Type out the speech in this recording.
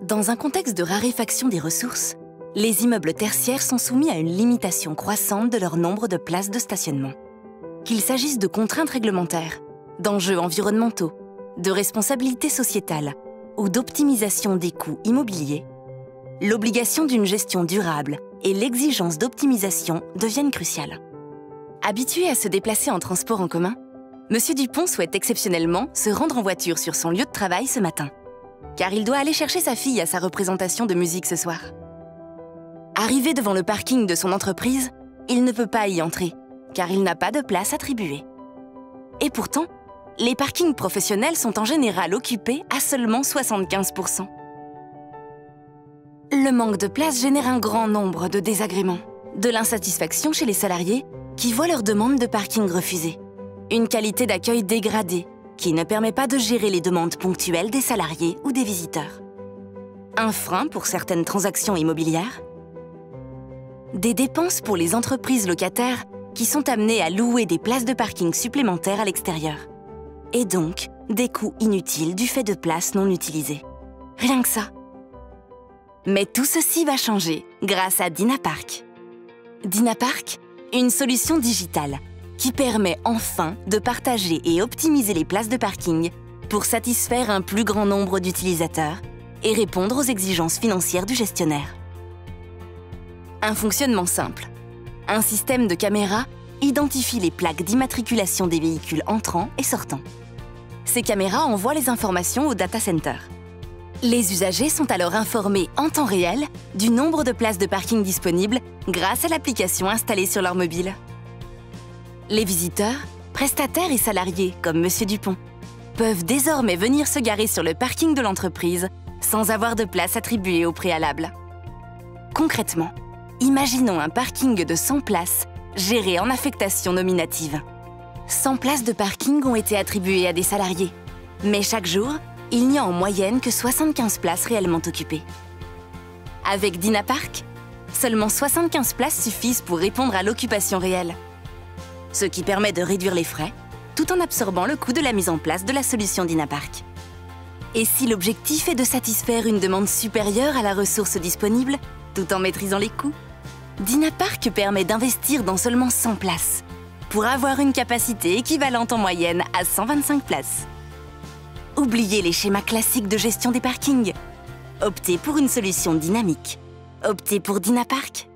Dans un contexte de raréfaction des ressources, les immeubles tertiaires sont soumis à une limitation croissante de leur nombre de places de stationnement. Qu'il s'agisse de contraintes réglementaires, d'enjeux environnementaux, de responsabilité sociétale ou d'optimisation des coûts immobiliers, l'obligation d'une gestion durable et l'exigence d'optimisation deviennent cruciales. Habitué à se déplacer en transport en commun, M. Dupont souhaite exceptionnellement se rendre en voiture sur son lieu de travail ce matin, car il doit aller chercher sa fille à sa représentation de musique ce soir. Arrivé devant le parking de son entreprise, il ne peut pas y entrer, car il n'a pas de place attribuée. Et pourtant, les parkings professionnels sont en général occupés à seulement 75%. Le manque de place génère un grand nombre de désagréments, de l'insatisfaction chez les salariés qui voient leur demande de parking refusée, une qualité d'accueil dégradée qui ne permet pas de gérer les demandes ponctuelles des salariés ou des visiteurs, un frein pour certaines transactions immobilières, des dépenses pour les entreprises locataires qui sont amenées à louer des places de parking supplémentaires à l'extérieur, et donc des coûts inutiles du fait de places non utilisées. Rien que ça. Mais tout ceci va changer grâce à Dynapark. Dynapark, une solution digitale qui permet enfin de partager et optimiser les places de parking pour satisfaire un plus grand nombre d'utilisateurs et répondre aux exigences financières du gestionnaire. Un fonctionnement simple. Un système de caméras identifie les plaques d'immatriculation des véhicules entrants et sortants. Ces caméras envoient les informations au data center. Les usagers sont alors informés en temps réel du nombre de places de parking disponibles grâce à l'application installée sur leur mobile. Les visiteurs, prestataires et salariés, comme M. Dupont, peuvent désormais venir se garer sur le parking de l'entreprise sans avoir de place attribuée au préalable. Concrètement, imaginons un parking de 100 places géré en affectation nominative. 100 places de parking ont été attribuées à des salariés, mais chaque jour, il n'y a en moyenne que 75 places réellement occupées. Avec Dynapark, seulement 75 places suffisent pour répondre à l'occupation réelle, ce qui permet de réduire les frais tout en absorbant le coût de la mise en place de la solution Dynapark. Et si l'objectif est de satisfaire une demande supérieure à la ressource disponible, tout en maîtrisant les coûts, Dynapark permet d'investir dans seulement 100 places, pour avoir une capacité équivalente en moyenne à 125 places. Oubliez les schémas classiques de gestion des parkings. Optez pour une solution dynamique. Optez pour Dynapark.